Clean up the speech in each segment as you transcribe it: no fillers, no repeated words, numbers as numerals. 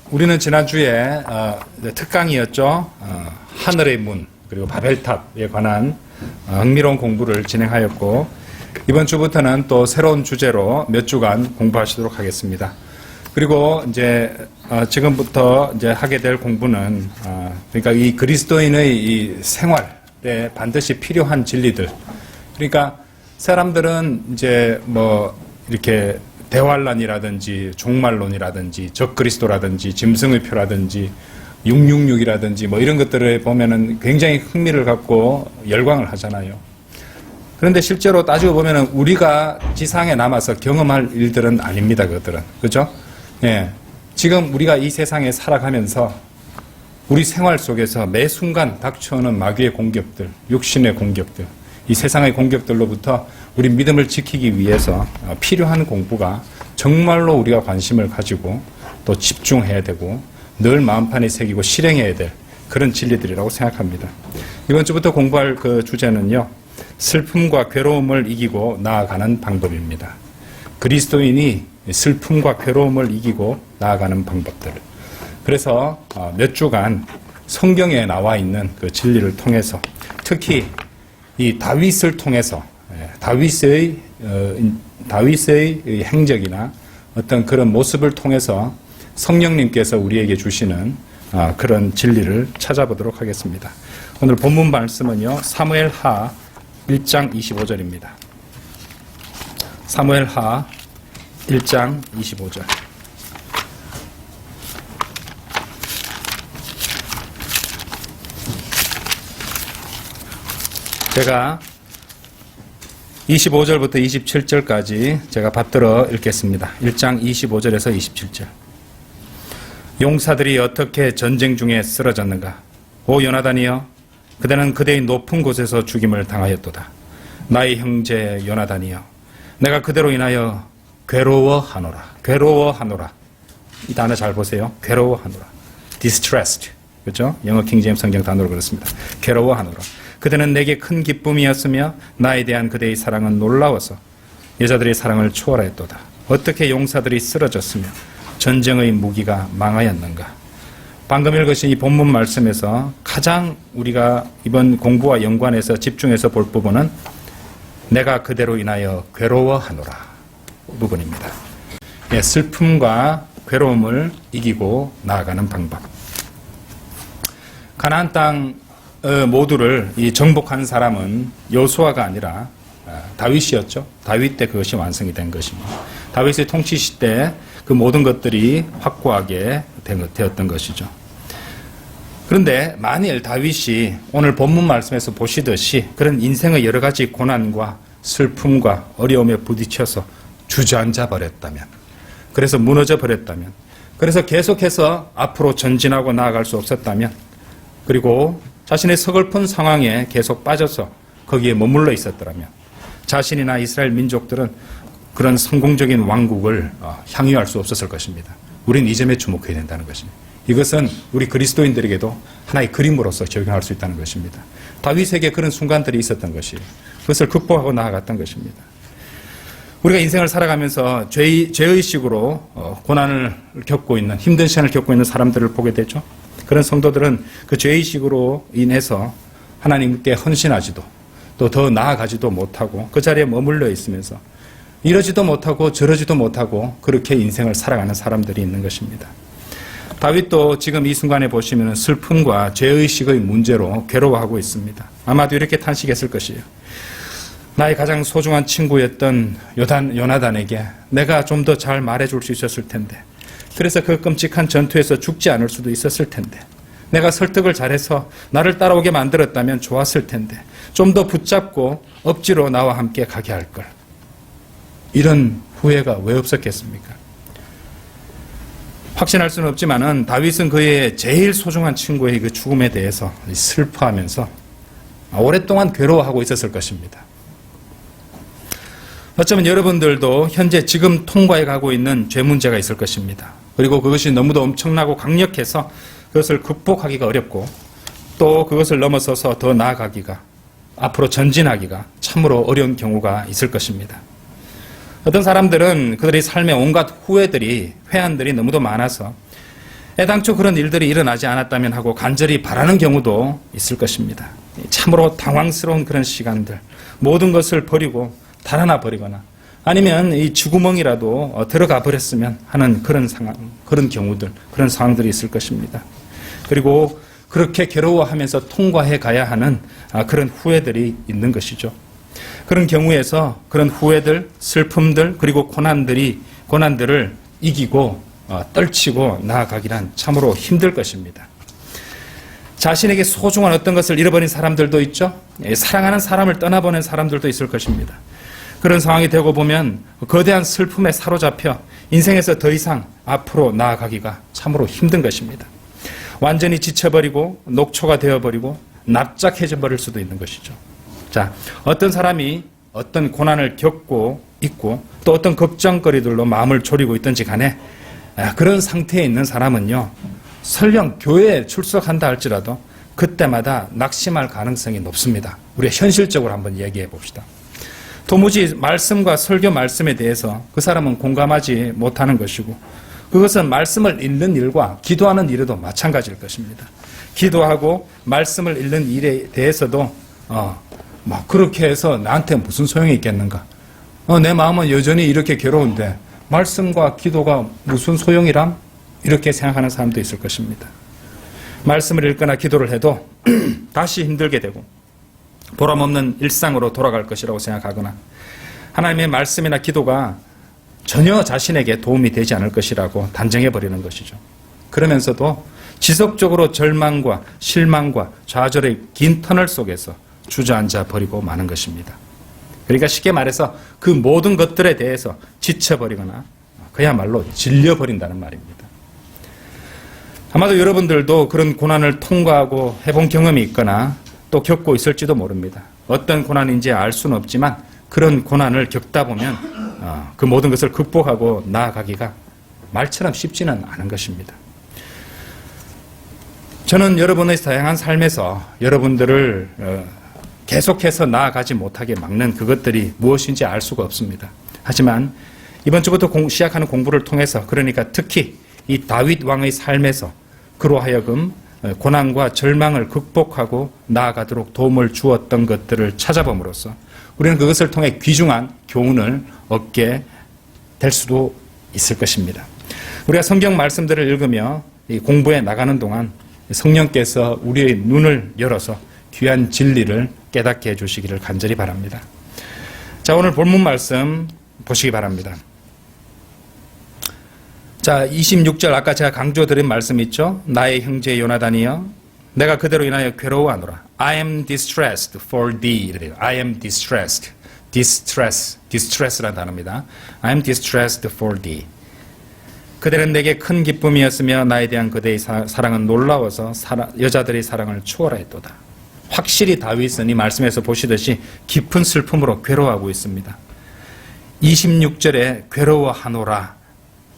우리는 지난주에 특강이었죠. 하늘의 문 그리고 바벨탑에 관한 흥미로운 공부를 진행하였고, 이번 주부터는 또 새로운 주제로 몇 주간 공부하시도록 하겠습니다. 그리고 이제 지금부터 이제 하게 될 공부는 그러니까 이 그리스도인의 이 생활에 반드시 필요한 진리들. 그러니까 사람들은 이제 뭐 이렇게 대환란이라든지 종말론이라든지 적그리스도라든지 짐승의표라든지 666이라든지 뭐 이런 것들을 보면은 굉장히 흥미를 갖고 열광을 하잖아요. 그런데 실제로 따지고 보면은 우리가 지상에 남아서 경험할 일들은 아닙니다. 그것들은. 그죠? 예. 지금 우리가 이 세상에 살아가면서 우리 생활 속에서 매 순간 닥쳐오는 마귀의 공격들, 육신의 공격들, 이 세상의 공격들로부터 우리 믿음을 지키기 위해서 필요한 공부가 정말로 우리가 관심을 가지고 또 집중해야 되고 늘 마음판에 새기고 실행해야 될 그런 진리들이라고 생각합니다. 이번 주부터 공부할 그 주제는요, 슬픔과 괴로움을 이기고 나아가는 방법입니다. 그리스도인이 슬픔과 괴로움을 이기고 나아가는 방법들. 그래서 몇 주간 성경에 나와 있는 그 진리를 통해서, 특히 이 다윗을 통해서 다윗의 행적이나 어떤 그런 모습을 통해서 성령님께서 우리에게 주시는 그런 진리를 찾아보도록 하겠습니다. 오늘 본문 말씀은요, 사무엘하 1장 25절입니다. 사무엘하 1장 25절. 제가 25절부터 27절까지 제가 받들어 읽겠습니다. 1장 25절에서 27절. 용사들이 어떻게 전쟁 중에 쓰러졌는가? 오 요나단이여, 그대는 그대의 높은 곳에서 죽임을 당하였도다. 나의 형제 요나단이여, 내가 그대로 인하여 괴로워하노라. 괴로워하노라. 이 단어 잘 보세요. 괴로워하노라. distressed. 그렇죠? 영어 킹제임스 성경 단어로 그렇습니다. 괴로워하노라. 그대는 내게 큰 기쁨이었으며 나에 대한 그대의 사랑은 놀라워서 여자들의 사랑을 초월하였도다. 어떻게 용사들이 쓰러졌으며 전쟁의 무기가 망하였는가. 방금 읽으신 이 본문 말씀에서 가장 우리가 이번 공부와 연관해서 집중해서 볼 부분은 내가 그대로 인하여 괴로워하노라 부분입니다. 예, 슬픔과 괴로움을 이기고 나아가는 방법. 가나안 땅 모두를 이 정복한 사람은 여호수아가 아니라 다윗이었죠. 다윗 때 그것이 완성이 된 것입니다. 다윗의 통치 시대 그 모든 것들이 확고하게 되었던 것이죠. 그런데 만일 다윗이 오늘 본문 말씀에서 보시듯이 그런 인생의 여러 가지 고난과 슬픔과 어려움에 부딪혀서 주저앉아 버렸다면, 그래서 무너져 버렸다면, 그래서 계속해서 앞으로 전진하고 나아갈 수 없었다면, 그리고 자신의 서글픈 상황에 계속 빠져서 거기에 머물러 있었더라면 자신이나 이스라엘 민족들은 그런 성공적인 왕국을 향유할 수 없었을 것입니다. 우리는 이 점에 주목해야 된다는 것입니다. 이것은 우리 그리스도인들에게도 하나의 그림으로서 적용할 수 있다는 것입니다. 다윗에게 그런 순간들이 있었던 것이에요. 그것을 극복하고 나아갔던 것입니다. 우리가 인생을 살아가면서 죄의식으로 고난을 겪고 있는, 힘든 시간을 겪고 있는 사람들을 보게 되죠. 그런 성도들은 그 죄의식으로 인해서 하나님께 헌신하지도 또 더 나아가지도 못하고 그 자리에 머물러 있으면서 이러지도 못하고 저러지도 못하고 그렇게 인생을 살아가는 사람들이 있는 것입니다. 다윗도 지금 이 순간에 보시면 슬픔과 죄의식의 문제로 괴로워하고 있습니다. 아마도 이렇게 탄식했을 것이에요. 나의 가장 소중한 친구였던 요나단에게 내가 좀 더 잘 말해줄 수 있었을 텐데, 그래서 그 끔찍한 전투에서 죽지 않을 수도 있었을 텐데, 내가 설득을 잘해서 나를 따라오게 만들었다면 좋았을 텐데, 좀 더 붙잡고 억지로 나와 함께 가게 할 걸. 이런 후회가 왜 없었겠습니까? 확신할 수는 없지만은 다윗은 그의 제일 소중한 친구의 그 죽음에 대해서 슬퍼하면서 오랫동안 괴로워하고 있었을 것입니다. 어쩌면 여러분들도 현재 지금 통과해 가고 있는 죄 문제가 있을 것입니다. 그리고 그것이 너무도 엄청나고 강력해서 그것을 극복하기가 어렵고 또 그것을 넘어서서 더 나아가기가, 앞으로 전진하기가 참으로 어려운 경우가 있을 것입니다. 어떤 사람들은 그들의 삶에 온갖 후회들이, 회한들이 너무도 많아서 애당초 그런 일들이 일어나지 않았다면 하고 간절히 바라는 경우도 있을 것입니다. 참으로 당황스러운 그런 시간들, 모든 것을 버리고 달아나 버리거나 아니면 이 쥐구멍이라도 들어가 버렸으면 하는 그런 상황, 그런 경우들, 그런 상황들이 있을 것입니다. 그리고 그렇게 괴로워하면서 통과해 가야 하는 그런 후회들이 있는 것이죠. 그런 경우에서 그런 후회들, 슬픔들, 그리고 고난들을 이기고 떨치고 나아가기란 참으로 힘들 것입니다. 자신에게 소중한 어떤 것을 잃어버린 사람들도 있죠. 사랑하는 사람을 떠나보낸 사람들도 있을 것입니다. 그런 상황이 되고 보면 거대한 슬픔에 사로잡혀 인생에서 더 이상 앞으로 나아가기가 참으로 힘든 것입니다. 완전히 지쳐버리고 녹초가 되어버리고 납작해져 버릴 수도 있는 것이죠. 자, 어떤 사람이 어떤 고난을 겪고 있고 또 어떤 걱정거리들로 마음을 졸이고 있든지 간에 그런 상태에 있는 사람은요, 설령 교회에 출석한다 할지라도 그때마다 낙심할 가능성이 높습니다. 우리가 현실적으로 한번 얘기해 봅시다. 도무지 말씀과 설교 말씀에 대해서 그 사람은 공감하지 못하는 것이고, 그것은 말씀을 읽는 일과 기도하는 일에도 마찬가지일 것입니다. 기도하고 말씀을 읽는 일에 대해서도 그렇게 해서 나한테 무슨 소용이 있겠는가? 내 마음은 여전히 이렇게 괴로운데 말씀과 기도가 무슨 소용이람? 이렇게 생각하는 사람도 있을 것입니다. 말씀을 읽거나 기도를 해도 다시 힘들게 되고 보람없는 일상으로 돌아갈 것이라고 생각하거나 하나님의 말씀이나 기도가 전혀 자신에게 도움이 되지 않을 것이라고 단정해버리는 것이죠. 그러면서도 지속적으로 절망과 실망과 좌절의 긴 터널 속에서 주저앉아 버리고 마는 것입니다. 그러니까 쉽게 말해서 그 모든 것들에 대해서 지쳐버리거나 그야말로 질려버린다는 말입니다. 아마도 여러분들도 그런 고난을 통과하고 해본 경험이 있거나 또 겪고 있을지도 모릅니다. 어떤 고난인지 알 수는 없지만 그런 고난을 겪다 보면 그 모든 것을 극복하고 나아가기가 말처럼 쉽지는 않은 것입니다. 저는 여러분의 다양한 삶에서 여러분들을 계속해서 나아가지 못하게 막는 그것들이 무엇인지 알 수가 없습니다. 하지만 이번 주부터 시작하는 공부를 통해서, 그러니까 특히 이 다윗 왕의 삶에서 그로 하여금 고난과 절망을 극복하고 나아가도록 도움을 주었던 것들을 찾아봄으로써 우리는 그것을 통해 귀중한 교훈을 얻게 될 수도 있을 것입니다. 우리가 성경 말씀들을 읽으며 이 공부해 나가는 동안 성령께서 우리의 눈을 열어서 귀한 진리를 깨닫게 해주시기를 간절히 바랍니다. 자, 오늘 본문 말씀 보시기 바랍니다. 자, 26절 아까 제가 강조드린 말씀 있죠? 나의 형제 요나단이여, 내가 그대로 인하여 괴로워하노라. I am distressed for thee. 이래요. I am distressed. distress라는 단어입니다. I am distressed for thee. 그대는 내게 큰 기쁨이었으며 나에 대한 그대의 사랑은 놀라워서 여자들의 사랑을 초월하였도다. 확실히 다윗은 이 말씀에서 보시듯이 깊은 슬픔으로 괴로워하고 있습니다. 26절에 괴로워하노라.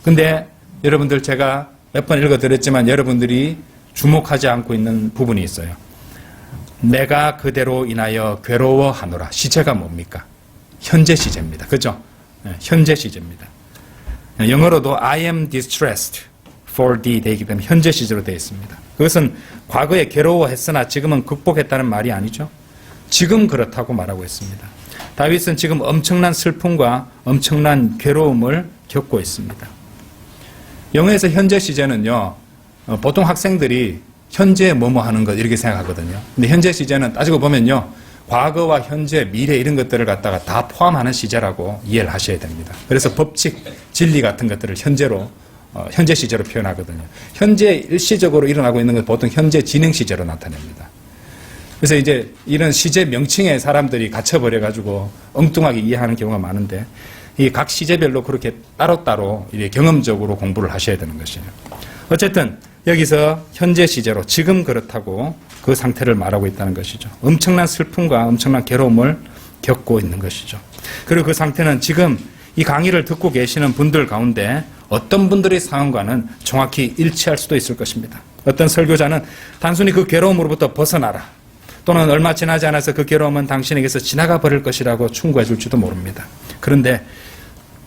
근데 여러분들 제가 몇 번 읽어드렸지만 여러분들이 주목하지 않고 있는 부분이 있어요. 내가 그대로 인하여 괴로워하노라. 시제가 뭡니까? 현재 시제입니다. 그죠? 현재 시제입니다. 영어로도 I am distressed for thee 되기 때문에 현재 시제로 되어 있습니다. 그것은 과거에 괴로워했으나 지금은 극복했다는 말이 아니죠. 지금 그렇다고 말하고 있습니다. 다윗은 지금 엄청난 슬픔과 엄청난 괴로움을 겪고 있습니다. 영어에서 현재 시제는요, 보통 학생들이 현재 뭐뭐 하는 것 이렇게 생각하거든요. 근데 현재 시제는 따지고 보면요, 과거와 현재, 미래 이런 것들을 갖다가 다 포함하는 시제라고 이해를 하셔야 됩니다. 그래서 법칙, 진리 같은 것들을 현재 시제로 표현하거든요. 현재 일시적으로 일어나고 있는 것 보통 현재 진행 시제로 나타냅니다. 그래서 이제 이런 시제 명칭에 사람들이 갇혀버려가지고 엉뚱하게 이해하는 경우가 많은데, 이 각 시제별로 그렇게 따로따로 경험적으로 공부를 하셔야 되는 것이에요. 어쨌든 여기서 현재 시제로 지금 그렇다고 그 상태를 말하고 있다는 것이죠. 엄청난 슬픔과 엄청난 괴로움을 겪고 있는 것이죠. 그리고 그 상태는 지금 이 강의를 듣고 계시는 분들 가운데 어떤 분들의 상황과는 정확히 일치할 수도 있을 것입니다. 어떤 설교자는 단순히 그 괴로움으로부터 벗어나라, 또는 얼마 지나지 않아서 그 괴로움은 당신에게서 지나가 버릴 것이라고 충고해 줄지도 모릅니다. 그런데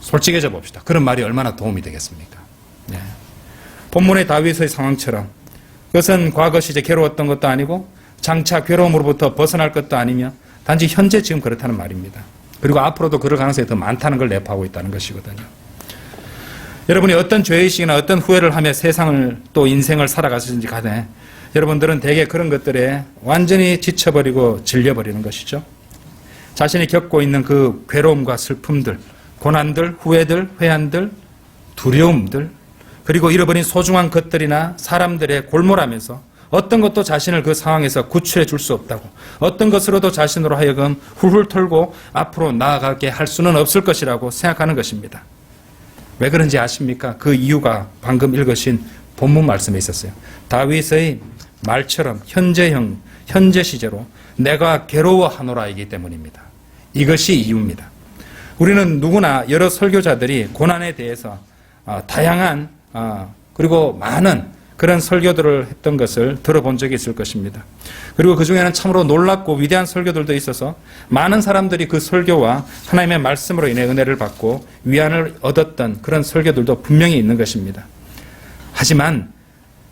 솔직해져 봅시다. 그런 말이 얼마나 도움이 되겠습니까? 네. 본문의 다윗의 상황처럼 그것은 과거 시제 괴로웠던 것도 아니고 장차 괴로움으로부터 벗어날 것도 아니며 단지 현재 지금 그렇다는 말입니다. 그리고 앞으로도 그럴 가능성이 더 많다는 걸 내포하고 있다는 것이거든요. 여러분이 어떤 죄의식이나 어떤 후회를 하며 세상을 또 인생을 살아가시든지 간에 여러분들은 대개 그런 것들에 완전히 지쳐버리고 질려버리는 것이죠. 자신이 겪고 있는 그 괴로움과 슬픔들, 고난들, 후회들, 회한들, 두려움들, 그리고 잃어버린 소중한 것들이나 사람들의 골몰하면서 어떤 것도 자신을 그 상황에서 구출해 줄 수 없다고, 어떤 것으로도 자신으로 하여금 훌훌 털고 앞으로 나아가게 할 수는 없을 것이라고 생각하는 것입니다. 왜 그런지 아십니까? 그 이유가 방금 읽으신 본문 말씀에 있었어요. 다윗의 말처럼 현재형, 현재 시제로 내가 괴로워하노라이기 때문입니다. 이것이 이유입니다. 우리는 누구나 여러 설교자들이 고난에 대해서 다양한 그리고 많은 그런 설교들을 했던 것을 들어본 적이 있을 것입니다. 그리고 그 중에는 참으로 놀랍고 위대한 설교들도 있어서 많은 사람들이 그 설교와 하나님의 말씀으로 인해 은혜를 받고 위안을 얻었던 그런 설교들도 분명히 있는 것입니다. 하지만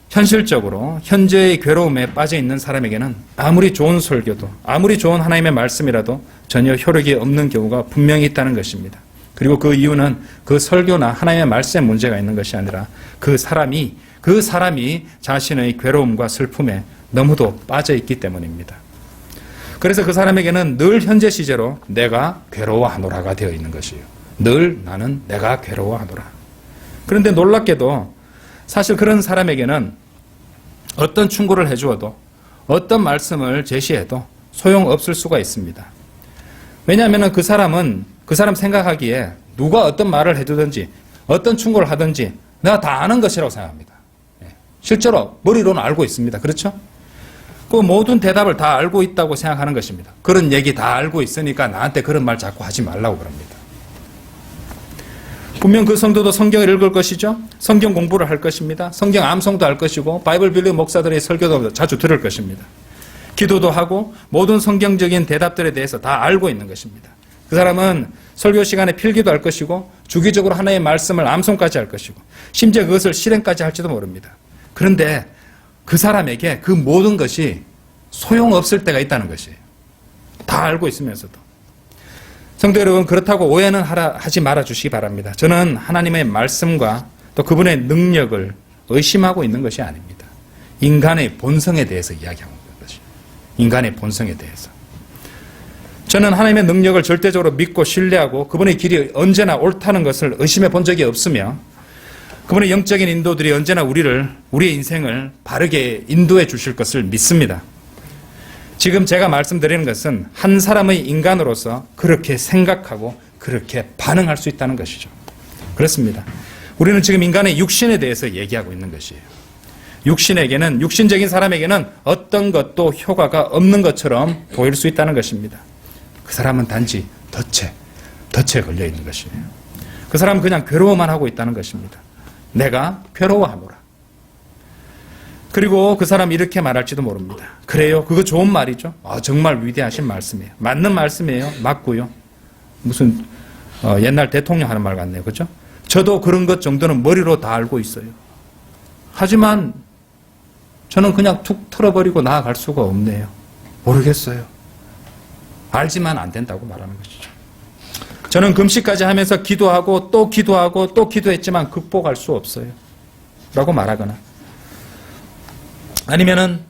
현실적으로 현재의 괴로움에 빠져 있는 사람에게는 아무리 좋은 설교도 아무리 좋은 하나님의 말씀이라도 전혀 효력이 없는 경우가 분명히 있다는 것입니다. 그리고 그 이유는 그 설교나 하나님의 말씀에 문제가 있는 것이 아니라 그 사람이 자신의 괴로움과 슬픔에 너무도 빠져 있기 때문입니다. 그래서 그 사람에게는 늘 현재 시제로 내가 괴로워하노라가 되어 있는 것이에요. 늘 나는 내가 괴로워하노라. 그런데 놀랍게도 사실 그런 사람에게는 어떤 충고를 해주어도 어떤 말씀을 제시해도 소용없을 수가 있습니다. 왜냐하면 그 사람 생각하기에 누가 어떤 말을 해주든지 어떤 충고를 하든지 내가 다 아는 것이라고 생각합니다. 실제로 머리로는 알고 있습니다. 그렇죠? 그 모든 대답을 다 알고 있다고 생각하는 것입니다. 그런 얘기 다 알고 있으니까 나한테 그런 말 자꾸 하지 말라고 그럽니다. 분명 그 성도도 성경을 읽을 것이죠. 성경 공부를 할 것입니다. 성경 암송도 할 것이고 바이블 빌리 목사들의 설교도 자주 들을 것입니다. 기도도 하고 모든 성경적인 대답들에 대해서 다 알고 있는 것입니다. 그 사람은 설교 시간에 필기도 할 것이고 주기적으로 하나님의 말씀을 암송까지 할 것이고 심지어 그것을 실행까지 할지도 모릅니다. 그런데 그 사람에게 그 모든 것이 소용없을 때가 있다는 것이에요. 다 알고 있으면서도. 성도 여러분, 그렇다고 오해는 하지 말아 주시기 바랍니다. 저는 하나님의 말씀과 또 그분의 능력을 의심하고 있는 것이 아닙니다. 인간의 본성에 대해서 이야기하고 있는 것이에요. 인간의 본성에 대해서. 저는 하나님의 능력을 절대적으로 믿고 신뢰하고 그분의 길이 언제나 옳다는 것을 의심해 본 적이 없으며 그분의 영적인 인도들이 언제나 우리의 인생을 바르게 인도해 주실 것을 믿습니다. 지금 제가 말씀드리는 것은 한 사람의 인간으로서 그렇게 생각하고 그렇게 반응할 수 있다는 것이죠. 그렇습니다. 우리는 지금 인간의 육신에 대해서 얘기하고 있는 것이에요. 육신적인 사람에게는 어떤 것도 효과가 없는 것처럼 보일 수 있다는 것입니다. 그 사람은 단지 덫에 걸려 있는 것이에요. 그 사람은 그냥 괴로워만 하고 있다는 것입니다. 내가 괴로워하노라. 그리고 그 사람이 이렇게 말할지도 모릅니다. 그래요? 그거 좋은 말이죠. 정말 위대하신 말씀이에요. 맞는 말씀이에요. 맞고요. 무슨 옛날 대통령 하는 말 같네요. 그렇죠? 저도 그런 것 정도는 머리로 다 알고 있어요. 하지만 저는 그냥 툭 털어버리고 나아갈 수가 없네요. 모르겠어요. 알지만 안 된다고 말하는 것이죠. 저는 금식까지 하면서 기도하고 또 기도했지만 극복할 수 없어요. 라고 말하거나 아니면은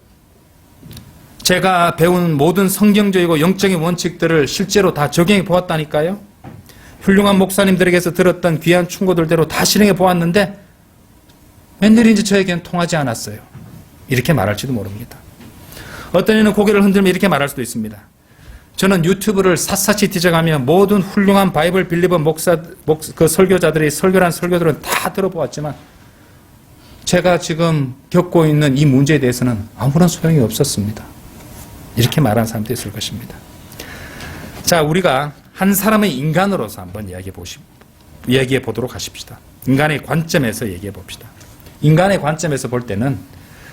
제가 배운 모든 성경적이고 영적인 원칙들을 실제로 다 적용해 보았다니까요. 훌륭한 목사님들에게서 들었던 귀한 충고들대로 다 실행해 보았는데 웬일인지 저에겐 통하지 않았어요. 이렇게 말할지도 모릅니다. 어떤 이는 고개를 흔들며 이렇게 말할 수도 있습니다. 저는 유튜브를 샅샅이 뒤져가며 모든 훌륭한 바이블 빌리버 그 설교자들의 설교란 설교들은 다 들어보았지만 제가 지금 겪고 있는 이 문제에 대해서는 아무런 소용이 없었습니다. 이렇게 말하는 사람도 있을 것입니다. 자, 우리가 한 사람의 인간으로서 한번 이야기해 보도록 하십시다. 인간의 관점에서 얘기해 봅시다. 인간의 관점에서 볼 때는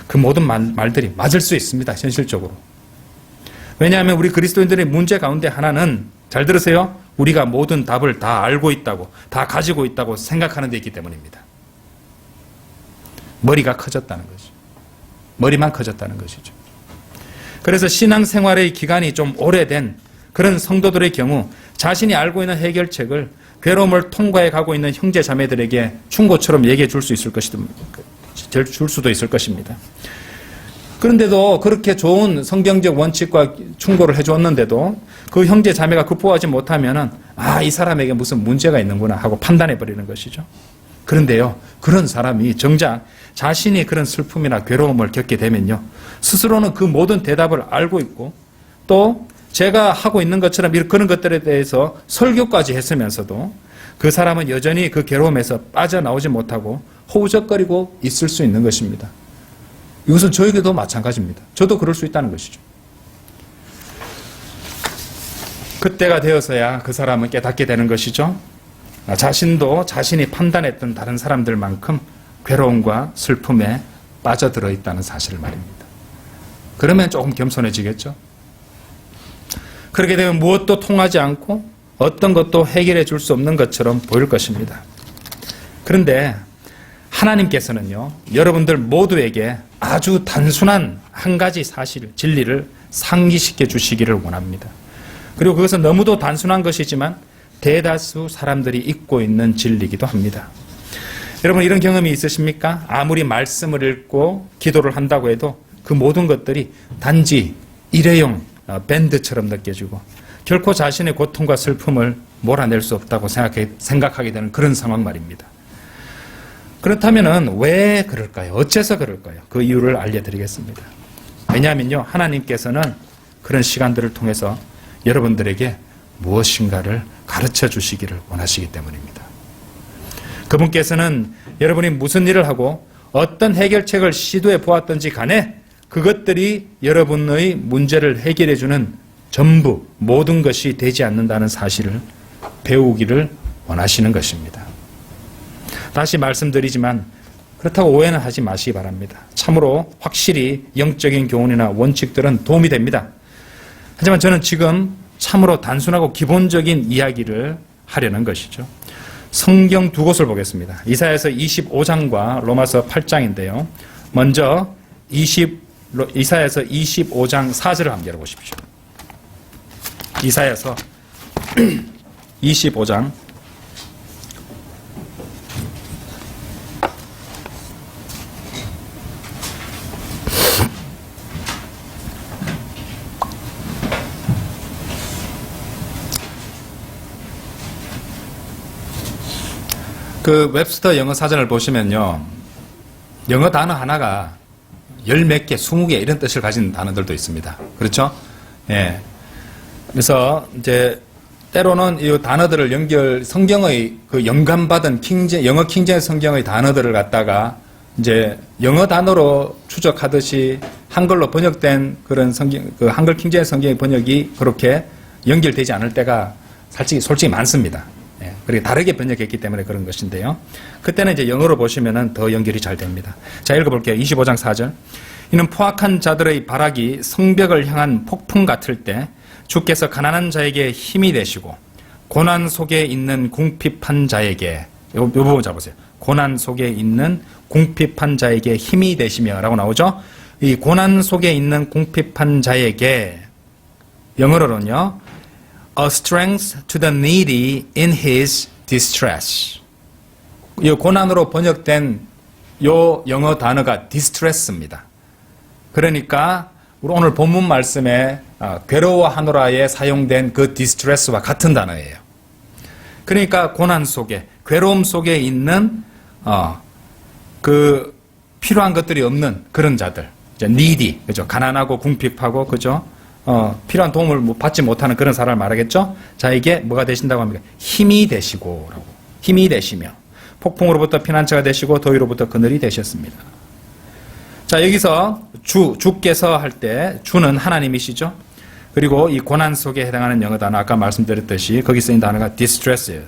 그 모든 말들이 맞을 수 있습니다. 현실적으로. 왜냐하면 우리 그리스도인들의 문제 가운데 하나는 잘 들으세요. 우리가 모든 답을 다 알고 있다고 다 가지고 있다고 생각하는 데 있기 때문입니다. 머리가 커졌다는 거죠. 머리만 커졌다는 것이죠. 그래서 신앙생활의 기간이 좀 오래된 그런 성도들의 경우 자신이 알고 있는 해결책을 괴로움을 통과해 가고 있는 형제 자매들에게 충고처럼 얘기해 줄 수 있을 줄 수도 있을 것입니다. 그런데도 그렇게 좋은 성경적 원칙과 충고를 해주었는데도 그 형제 자매가 극복하지 못하면은 이 사람에게 무슨 문제가 있는구나 하고 판단해 버리는 것이죠. 그런데요, 그런 사람이 정작 자신이 그런 슬픔이나 괴로움을 겪게 되면요, 스스로는 그 모든 대답을 알고 있고 또 제가 하고 있는 것처럼 그런 것들에 대해서 설교까지 했으면서도 그 사람은 여전히 그 괴로움에서 빠져나오지 못하고 허우적거리고 있을 수 있는 것입니다. 이것은 저에게도 마찬가지입니다. 저도 그럴 수 있다는 것이죠. 그때가 되어서야 그 사람은 깨닫게 되는 것이죠. 자신도 자신이 판단했던 다른 사람들만큼 괴로움과 슬픔에 빠져들어 있다는 사실을 말입니다. 그러면 조금 겸손해지겠죠. 그렇게 되면 무엇도 통하지 않고 어떤 것도 해결해 줄 수 없는 것처럼 보일 것입니다. 그런데 하나님께서는요, 여러분들 모두에게 아주 단순한 한 가지 사실, 진리를 상기시켜 주시기를 원합니다. 그리고 그것은 너무도 단순한 것이지만 대다수 사람들이 잊고 있는 진리이기도 합니다. 여러분, 이런 경험이 있으십니까? 아무리 말씀을 읽고 기도를 한다고 해도 그 모든 것들이 단지 일회용 밴드처럼 느껴지고 결코 자신의 고통과 슬픔을 몰아낼 수 없다고 생각하게 되는 그런 상황 말입니다. 그렇다면 왜 그럴까요? 어째서 그럴까요? 그 이유를 알려드리겠습니다. 왜냐하면요, 하나님께서는 그런 시간들을 통해서 여러분들에게 무엇인가를 가르쳐 주시기를 원하시기 때문입니다. 그분께서는 여러분이 무슨 일을 하고 어떤 해결책을 시도해 보았든지 간에 그것들이 여러분의 문제를 해결해 주는 전부 모든 것이 되지 않는다는 사실을 배우기를 원하시는 것입니다. 다시 말씀드리지만 그렇다고 오해는 하지 마시기 바랍니다. 참으로 확실히 영적인 교훈이나 원칙들은 도움이 됩니다. 하지만 저는 지금 참으로 단순하고 기본적인 이야기를 하려는 것이죠. 성경 두 곳을 보겠습니다. 이사야서 25장과 로마서 8장인데요. 먼저 이사야서 25장 4절을 함께 열어보십시오. 이사야서 25장 그 웹스터 영어 사전을 보시면요, 영어 단어 하나가 열 몇 개, 20개 이런 뜻을 가진 단어들도 있습니다. 그렇죠? 예. 그래서 이제 때로는 이 단어들을 성경의 그 영감받은 영어 킹제임스 성경의 단어들을 갖다가 이제 영어 단어로 추적하듯이 한글로 번역된 그런 그 한글 킹제임스 성경의 번역이 그렇게 연결되지 않을 때가 솔직히 많습니다. 예, 그렇게 다르게 번역했기 때문에 그런 것인데요. 그때는 이제 영어로 보시면은 더 연결이 잘 됩니다. 자, 읽어볼게요. 25장 4절. 이는 포악한 자들의 발악이 성벽을 향한 폭풍 같을 때 주께서 가난한 자에게 힘이 되시고 고난 속에 있는 궁핍한 자에게, 요 부분 잡으세요. 고난 속에 있는 궁핍한 자에게 힘이 되시며 라고 나오죠. 이 고난 속에 있는 궁핍한 자에게 영어로는요, a strength to the needy in his distress. 이 고난으로 번역된 요 영어 단어가 distress입니다. 그러니까 우리 오늘 본문 말씀에 괴로워하노라에 사용된 그 distress와 같은 단어예요. 그러니까 고난 속에, 괴로움 속에 있는 그 필요한 것들이 없는 그런 자들, needy, 그죠? 가난하고 궁핍하고, 그죠? 필요한 도움을 받지 못하는 그런 사람을 말하겠죠? 자에게 뭐가 되신다고 합니까? 힘이 되시고, 라고. 힘이 되시며, 폭풍으로부터 피난처가 되시고, 더위로부터 그늘이 되셨습니다. 자, 여기서 주께서 할 때, 주는 하나님이시죠? 그리고 이 고난 속에 해당하는 영어 단어, 아까 말씀드렸듯이, 거기 쓰인 단어가 distress예요.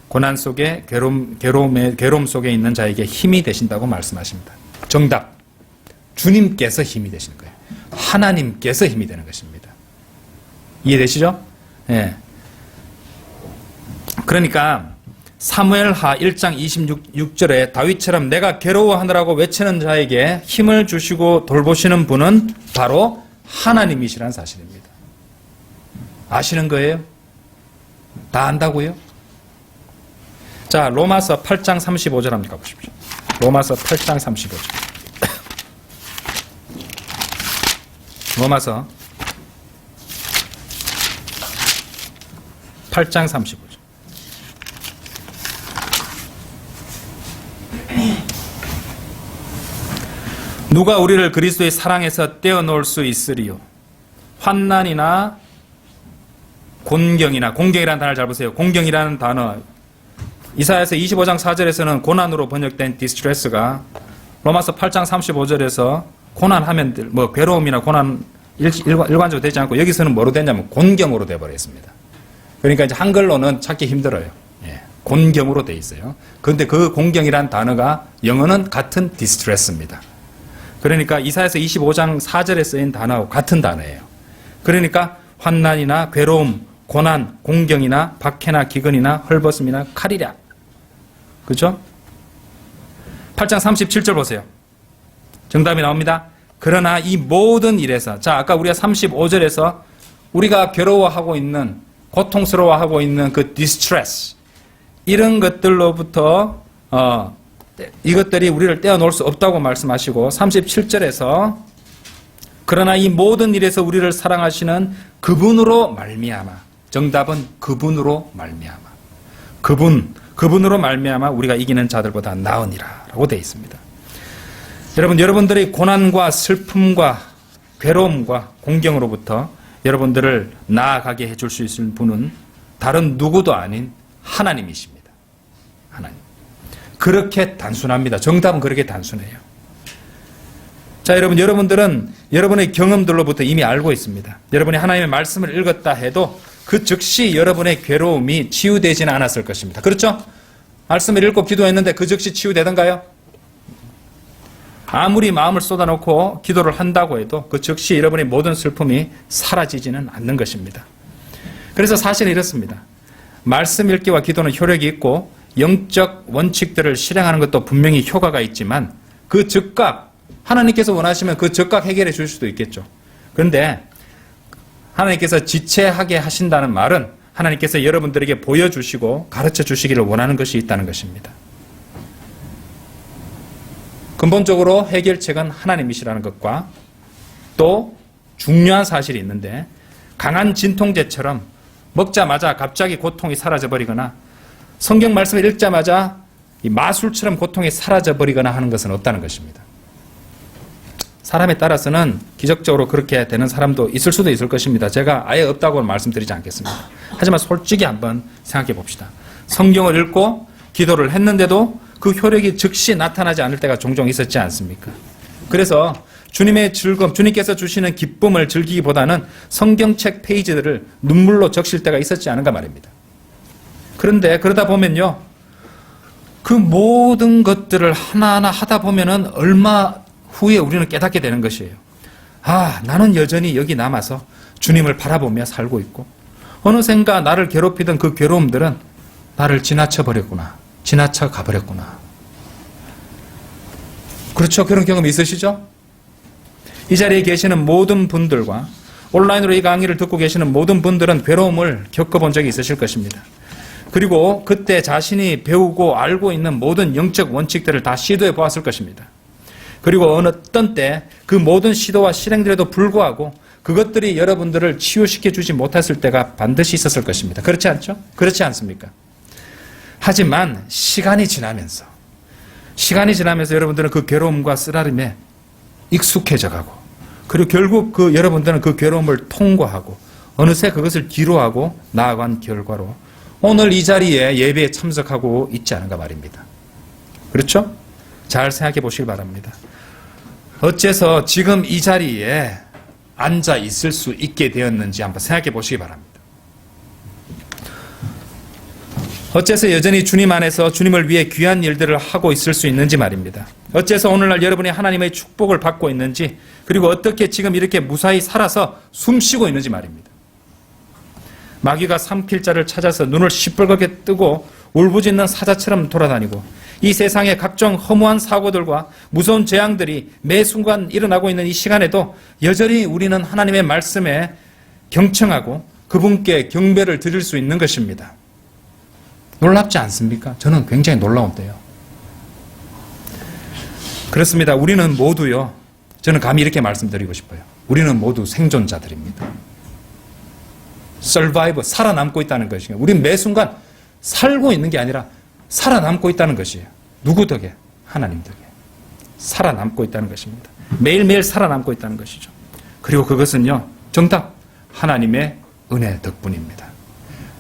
고난 속에, 괴로움 속에 있는 자에게 힘이 되신다고 말씀하십니다. 정답. 주님께서 힘이 되시는 거예요. 하나님께서 힘이 되는 것입니다. 이해되시죠? 예. 그러니까 사무엘하 1장 26절에 다윗처럼 내가 괴로워하느라고 외치는 자에게 힘을 주시고 돌보시는 분은 바로 하나님이시라는 사실입니다. 아시는 거예요? 다 안다고요? 자, 로마서 8장 35절 한번 가보십시오. 로마서 8장 35절. 로마서 8장 35절. 누가 우리를 그리스도의 사랑에서 떼어놓을 수 있으리요? 환난이나 곤경이나, 공경이라는 단어를 잘 보세요. 공경이라는 단어, 이사야서 25장 4절에서는 고난으로 번역된 디스트레스가 로마서 8장 35절에서 고난하면 뭐 괴로움이나 고난 일관적으로 되지 않고 여기서는 뭐로 되냐면 곤경으로 되어버렸습니다. 그러니까 이제 한글로는 찾기 힘들어요. 예, 곤경으로 돼 있어요. 그런데 그 공경이라는 단어가 영어는 같은 디스트레스입니다. 그러니까 이사야서 25장 4절에 쓰인 단어하고 같은 단어예요. 그러니까 환난이나 괴로움, 고난, 공경이나 박해나 기근이나 헐벗음이나 칼이랴. 그렇죠? 8장 37절 보세요. 정답이 나옵니다. 그러나 이 모든 일에서, 자, 아까 우리가 35절에서 우리가 괴로워하고 있는, 고통스러워하고 있는 그 디스트레스, 이런 것들로부터 이것들이 우리를 떼어놓을 수 없다고 말씀하시고 37절에서 그러나 이 모든 일에서 우리를 사랑하시는 그분으로 말미암아, 정답은 그분으로 말미암아, 그분으로 말미암아 우리가 이기는 자들보다 나으니라 라고 되어 있습니다. 여러분들의 고난과 슬픔과 괴로움과 공경으로부터 여러분들을 나아가게 해줄 수 있을 분은 다른 누구도 아닌 하나님이십니다. 하나님. 그렇게 단순합니다. 정답은 그렇게 단순해요. 자, 여러분들은 여러분의 경험들로부터 이미 알고 있습니다. 여러분이 하나님의 말씀을 읽었다 해도 그 즉시 여러분의 괴로움이 치유되지는 않았을 것입니다. 그렇죠? 말씀을 읽고 기도했는데 그 즉시 치유되던가요? 아무리 마음을 쏟아놓고 기도를 한다고 해도 그 즉시 여러분의 모든 슬픔이 사라지지는 않는 것입니다. 그래서 사실은 이렇습니다. 말씀 읽기와 기도는 효력이 있고 영적 원칙들을 실행하는 것도 분명히 효과가 있지만 그 즉각, 하나님께서 원하시면 그 즉각 해결해 줄 수도 있겠죠. 그런데 하나님께서 지체하게 하신다는 말은 하나님께서 여러분들에게 보여주시고 가르쳐 주시기를 원하는 것이 있다는 것입니다. 근본적으로 해결책은 하나님이시라는 것과 또 중요한 사실이 있는데 강한 진통제처럼 먹자마자 갑자기 고통이 사라져버리거나 성경 말씀을 읽자마자 이 마술처럼 고통이 사라져버리거나 하는 것은 없다는 것입니다. 사람에 따라서는 기적적으로 그렇게 되는 사람도 있을 수도 있을 것입니다. 제가 아예 없다고는 말씀드리지 않겠습니다. 하지만 솔직히 한번 생각해 봅시다. 성경을 읽고 기도를 했는데도 그 효력이 즉시 나타나지 않을 때가 종종 있었지 않습니까? 그래서 주님의 즐거움, 주님께서 주시는 기쁨을 즐기기보다는 성경책 페이지들을 눈물로 적실 때가 있었지 않은가 말입니다. 그런데 그러다 보면요, 그 모든 것들을 하나하나 하다 보면은 얼마 후에 우리는 깨닫게 되는 것이에요. 아, 나는 여전히 여기 남아서 주님을 바라보며 살고 있고 어느샌가 나를 괴롭히던 그 괴로움들은 나를 지나쳐 버렸구나. 지나쳐 가버렸구나. 그렇죠? 그런 경험 있으시죠? 이 자리에 계시는 모든 분들과 온라인으로 이 강의를 듣고 계시는 모든 분들은 괴로움을 겪어본 적이 있으실 것입니다. 그리고 그때 자신이 배우고 알고 있는 모든 영적 원칙들을 다 시도해 보았을 것입니다. 그리고 어느 어떤 때 그 모든 시도와 실행들에도 불구하고 그것들이 여러분들을 치유시켜 주지 못했을 때가 반드시 있었을 것입니다. 그렇지 않죠? 그렇지 않습니까? 하지만 시간이 지나면서 여러분들은 그 괴로움과 쓰라림에 익숙해져 가고 그리고 결국 여러분들은 그 괴로움을 통과하고 어느새 그것을 뒤로하고 나아간 결과로 오늘 이 자리에 예배에 참석하고 있지 않은가 말입니다. 그렇죠? 잘 생각해 보시기 바랍니다. 어째서 지금 이 자리에 앉아 있을 수 있게 되었는지 한번 생각해 보시기 바랍니다. 어째서 여전히 주님 안에서 주님을 위해 귀한 일들을 하고 있을 수 있는지 말입니다. 어째서 오늘날 여러분이 하나님의 축복을 받고 있는지 그리고 어떻게 지금 이렇게 무사히 살아서 숨쉬고 있는지 말입니다. 마귀가 삼킬 자를 찾아서 눈을 시뻘겋게 뜨고 울부짖는 사자처럼 돌아다니고 이 세상의 각종 허무한 사고들과 무서운 재앙들이 매 순간 일어나고 있는 이 시간에도 여전히 우리는 하나님의 말씀에 경청하고 그분께 경배를 드릴 수 있는 것입니다. 놀랍지 않습니까? 저는 굉장히 놀라운데요. 그렇습니다. 우리는 모두요. 저는 감히 이렇게 말씀드리고 싶어요. 우리는 모두 생존자들입니다. survive, 살아남고 있다는 것이에요. 우리는 매 순간 살고 있는 게 아니라 살아남고 있다는 것이에요. 누구 덕에? 하나님 덕에. 살아남고 있다는 것입니다. 매일매일 살아남고 있다는 것이죠. 그리고 그것은요. 정답. 하나님의 은혜 덕분입니다.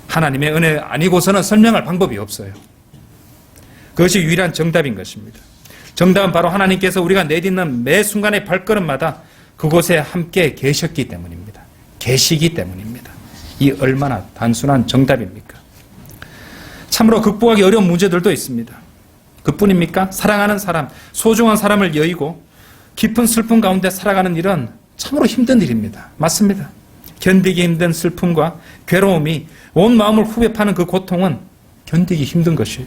하나님의 은혜 아니고서는 설명할 방법이 없어요. 그것이 유일한 정답인 것입니다. 정답은 바로 하나님께서 우리가 내딛는 매 순간의 발걸음마다 그곳에 함께 계셨기 때문입니다. 계시기 때문입니다. 이 얼마나 단순한 정답입니까? 참으로 극복하기 어려운 문제들도 있습니다. 그뿐입니까? 사랑하는 사람, 소중한 사람을 여의고 깊은 슬픔 가운데 살아가는 일은 참으로 힘든 일입니다. 맞습니다. 견디기 힘든 슬픔과 괴로움이 온 마음을 후벼 파는 그 고통은 견디기 힘든 것이에요.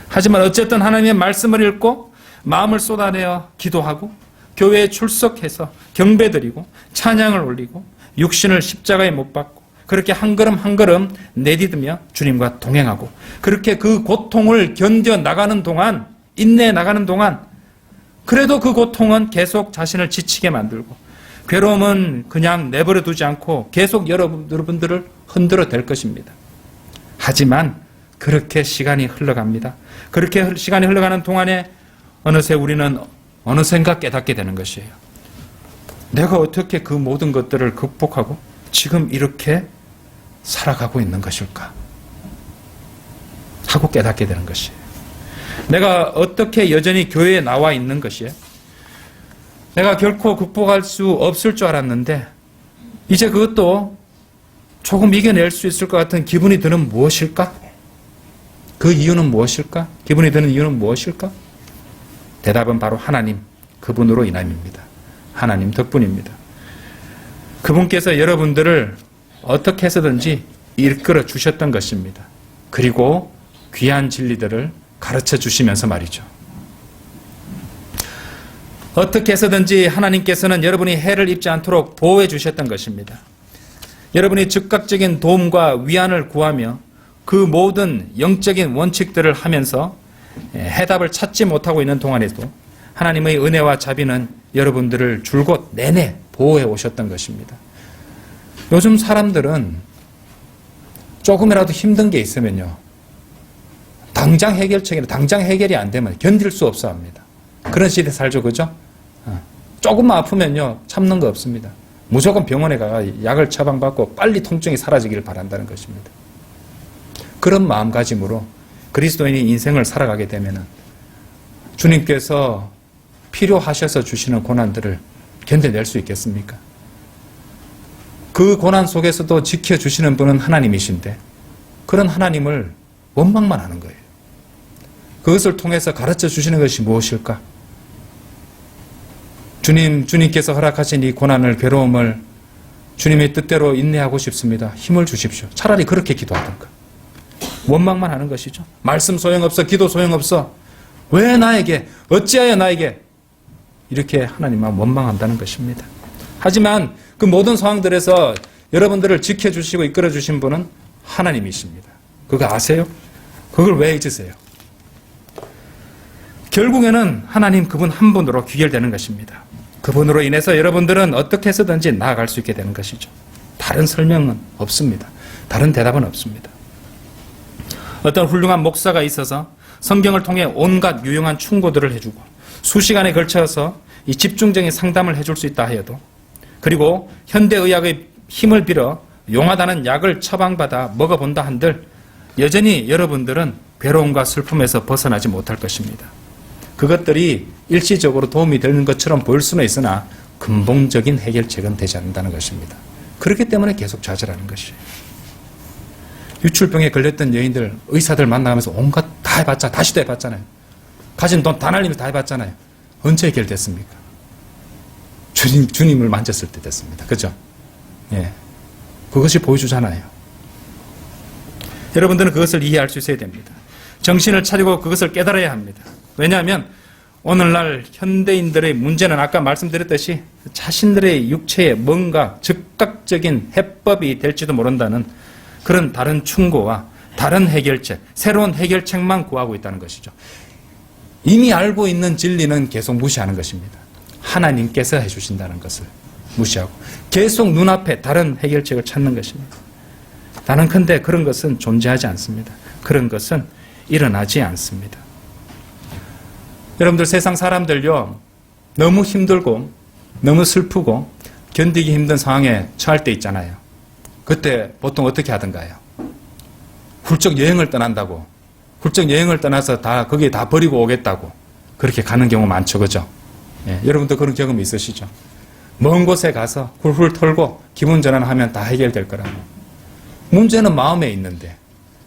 하지만 어쨌든 하나님의 말씀을 읽고 마음을 쏟아내어 기도하고 교회에 출석해서 경배드리고 찬양을 올리고 육신을 십자가에 못 박고 그렇게 한 걸음 한 걸음 내디디며 주님과 동행하고 그렇게 그 고통을 견뎌 나가는 동안 인내해 나가는 동안 그래도 그 고통은 계속 자신을 지치게 만들고 괴로움은 그냥 내버려 두지 않고 계속 여러분들을 흔들어 댈 것입니다. 하지만 그렇게 시간이 흘러갑니다. 그렇게 시간이 흘러가는 동안에 어느새 우리는 어느샌가 깨닫게 되는 것이에요. 내가 어떻게 그 모든 것들을 극복하고 지금 이렇게 살아가고 있는 것일까? 하고 깨닫게 되는 것이에요. 내가 어떻게 여전히 교회에 나와 있는 것이에요. 내가 결코 극복할 수 없을 줄 알았는데 이제 그것도 조금 이겨낼 수 있을 것 같은 기분이 드는 무엇일까? 그 이유는 무엇일까? 기분이 드는 이유는 무엇일까? 대답은 바로 하나님, 그분으로 인함입니다. 하나님 덕분입니다. 그분께서 여러분들을 어떻게 해서든지 이끌어 주셨던 것입니다. 그리고 귀한 진리들을 가르쳐 주시면서 말이죠. 어떻게 해서든지 하나님께서는 여러분이 해를 입지 않도록 보호해 주셨던 것입니다. 여러분이 즉각적인 도움과 위안을 구하며 그 모든 영적인 원칙들을 하면서 해답을 찾지 못하고 있는 동안에도 하나님의 은혜와 자비는 여러분들을 줄곧 내내 보호해 오셨던 것입니다. 요즘 사람들은 조금이라도 힘든 게 있으면요. 당장 해결책이나 당장 해결이 안 되면 견딜 수 없어 합니다. 그런 시대에 살죠. 그죠? 조금만 아프면요. 참는 거 없습니다. 무조건 병원에 가서 약을 처방받고 빨리 통증이 사라지기를 바란다는 것입니다. 그런 마음가짐으로 그리스도인이 인생을 살아가게 되면 주님께서 필요하셔서 주시는 고난들을 견뎌낼 수 있겠습니까? 그 고난 속에서도 지켜주시는 분은 하나님이신데 그런 하나님을 원망만 하는 거예요. 그것을 통해서 가르쳐 주시는 것이 무엇일까? 주님께서 허락하신 이 고난을, 괴로움을 주님의 뜻대로 인내하고 싶습니다. 힘을 주십시오. 차라리 그렇게 기도하던가. 원망만 하는 것이죠. 말씀 소용없어, 기도 소용없어. 왜 나에게, 어찌하여 나에게 이렇게 하나님만 원망한다는 것입니다. 하지만 그 모든 상황들에서 여러분들을 지켜주시고 이끌어주신 분은 하나님이십니다. 그거 아세요? 그걸 왜 잊으세요? 결국에는 하나님 그분 한 분으로 귀결되는 것입니다. 그분으로 인해서 여러분들은 어떻게 해서든지 나아갈 수 있게 되는 것이죠. 다른 설명은 없습니다. 다른 대답은 없습니다. 어떤 훌륭한 목사가 있어서 성경을 통해 온갖 유용한 충고들을 해주고 수시간에 걸쳐서 이 집중적인 상담을 해줄 수 있다 하여도 그리고 현대의학의 힘을 빌어 용하다는 약을 처방받아 먹어본다 한들 여전히 여러분들은 괴로움과 슬픔에서 벗어나지 못할 것입니다. 그것들이 일시적으로 도움이 되는 것처럼 보일 수는 있으나 근본적인 해결책은 되지 않는다는 것입니다. 그렇기 때문에 계속 좌절하는 것이에요. 유출병에 걸렸던 여인들, 의사들 만나면서 온갖 다 해봤잖아요. 다시도 해봤잖아요. 가진 돈 다 날리면서 다 해봤잖아요. 언제 해결됐습니까? 주님을 만졌을 때 됐습니다. 그죠? 예. 그것이 보여주잖아요. 여러분들은 그것을 이해할 수 있어야 됩니다. 정신을 차리고 그것을 깨달아야 합니다. 왜냐하면 오늘날 현대인들의 문제는 아까 말씀드렸듯이 자신들의 육체에 뭔가 즉각적인 해법이 될지도 모른다는 그런 다른 충고와 다른 해결책, 새로운 해결책만 구하고 있다는 것이죠. 이미 알고 있는 진리는 계속 무시하는 것입니다. 하나님께서 해주신다는 것을 무시하고 계속 눈앞에 다른 해결책을 찾는 것입니다. 단언컨대 그런 것은 존재하지 않습니다. 그런 것은 일어나지 않습니다. 여러분들 세상 사람들요, 너무 힘들고 너무 슬프고 견디기 힘든 상황에 처할 때 있잖아요. 그때 보통 어떻게 하던가요? 훌쩍 여행을 떠난다고, 훌쩍 여행을 떠나서 다 거기에 다 버리고 오겠다고 그렇게 가는 경우 많죠, 그죠? 예, 여러분도 그런 경험 있으시죠? 먼 곳에 가서 훌훌 털고 기분 전환하면 다 해결될 거라고. 문제는 마음에 있는데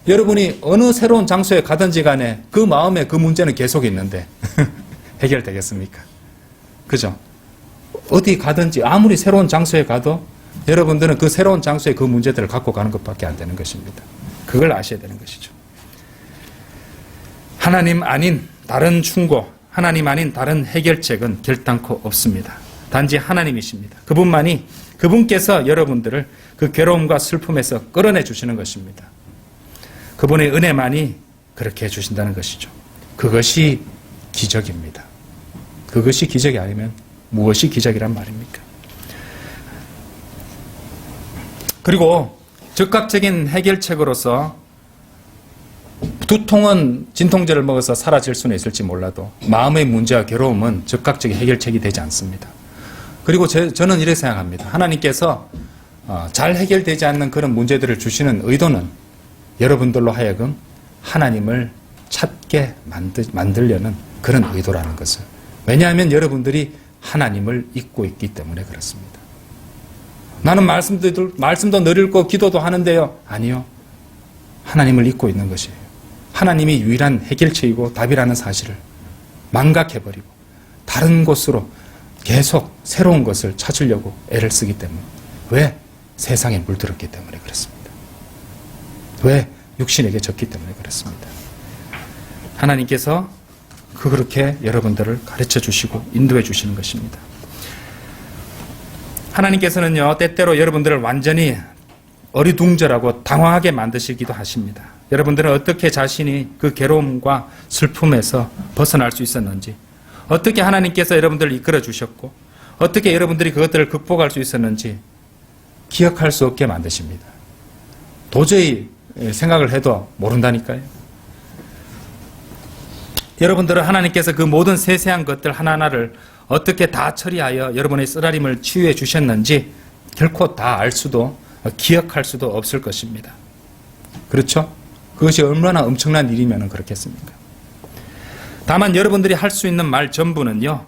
여러분이 어느 새로운 장소에 가든지 간에 그 마음에 그 문제는 계속 있는데 해결되겠습니까? 그죠? 어디 가든지 아무리 새로운 장소에 가도 여러분들은 그 새로운 장소에 그 문제들을 갖고 가는 것밖에 안 되는 것입니다. 그걸 아셔야 되는 것이죠. 하나님 아닌 다른 충고, 하나님 아닌 다른 해결책은 결단코 없습니다. 단지 하나님이십니다. 그분께서 여러분들을 그 괴로움과 슬픔에서 끌어내 주시는 것입니다. 그분의 은혜만이 그렇게 해주신다는 것이죠. 그것이 기적입니다. 그것이 기적이 아니면 무엇이 기적이란 말입니까? 그리고 즉각적인 해결책으로서 두통은 진통제를 먹어서 사라질 수는 있을지 몰라도 마음의 문제와 괴로움은 즉각적인 해결책이 되지 않습니다. 그리고 저는 이렇게 생각합니다. 하나님께서 잘 해결되지 않는 그런 문제들을 주시는 의도는 여러분들로 하여금 하나님을 찾게 만들려는 그런 의도라는 것을. 왜냐하면 여러분들이 하나님을 잊고 있기 때문에 그렇습니다. 나는 말씀도 늘 읽고 기도도 하는데요. 아니요. 하나님을 잊고 있는 것이에요. 하나님이 유일한 해결책이고 답이라는 사실을 망각해버리고 다른 곳으로 계속 새로운 것을 찾으려고 애를 쓰기 때문에. 왜? 세상에 물들었기 때문에 그렇습니다. 왜? 육신에게 졌기 때문에 그렇습니다. 하나님께서 그렇게 여러분들을 가르쳐 주시고 인도해 주시는 것입니다. 하나님께서는요, 때때로 여러분들을 완전히 어리둥절하고 당황하게 만드시기도 하십니다. 여러분들은 어떻게 자신이 그 괴로움과 슬픔에서 벗어날 수 있었는지, 어떻게 하나님께서 여러분들을 이끌어 주셨고, 어떻게 여러분들이 그것들을 극복할 수 있었는지 기억할 수 없게 만드십니다. 도저히 생각을 해도 모른다니까요. 여러분들은 하나님께서 그 모든 세세한 것들 하나하나를 어떻게 다 처리하여 여러분의 쓰라림을 치유해 주셨는지 결코 다 알 수도 기억할 수도 없을 것입니다. 그렇죠? 그것이 얼마나 엄청난 일이면 그렇겠습니까? 다만 여러분들이 할 수 있는 말 전부는요,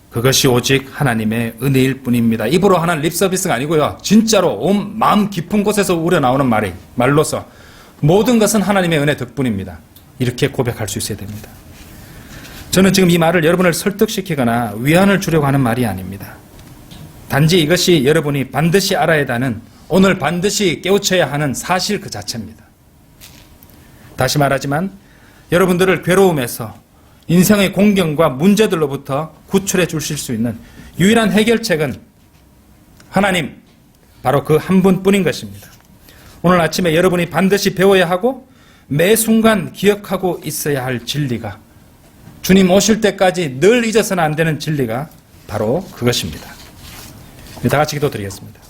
그것이 오직 하나님의 은혜일 뿐입니다. 입으로 하는 립서비스가 아니고요, 진짜로 온 마음 깊은 곳에서 우러나오는 말로서 모든 것은 하나님의 은혜 덕분입니다. 이렇게 고백할 수 있어야 됩니다. 저는 지금 이 말을 여러분을 설득시키거나 위안을 주려고 하는 말이 아닙니다. 단지 이것이 여러분이 반드시 알아야 하는, 오늘 반드시 깨우쳐야 하는 사실 그 자체입니다. 다시 말하지만 여러분들을 괴로움에서 인생의 공경과 문제들로부터 구출해 주실 수 있는 유일한 해결책은 하나님, 바로 그 한 분뿐인 것입니다. 오늘 아침에 여러분이 반드시 배워야 하고 매 순간 기억하고 있어야 할 진리가, 주님 오실 때까지 늘 잊어서는 안 되는 진리가 바로 그것입니다. 다 같이 기도드리겠습니다.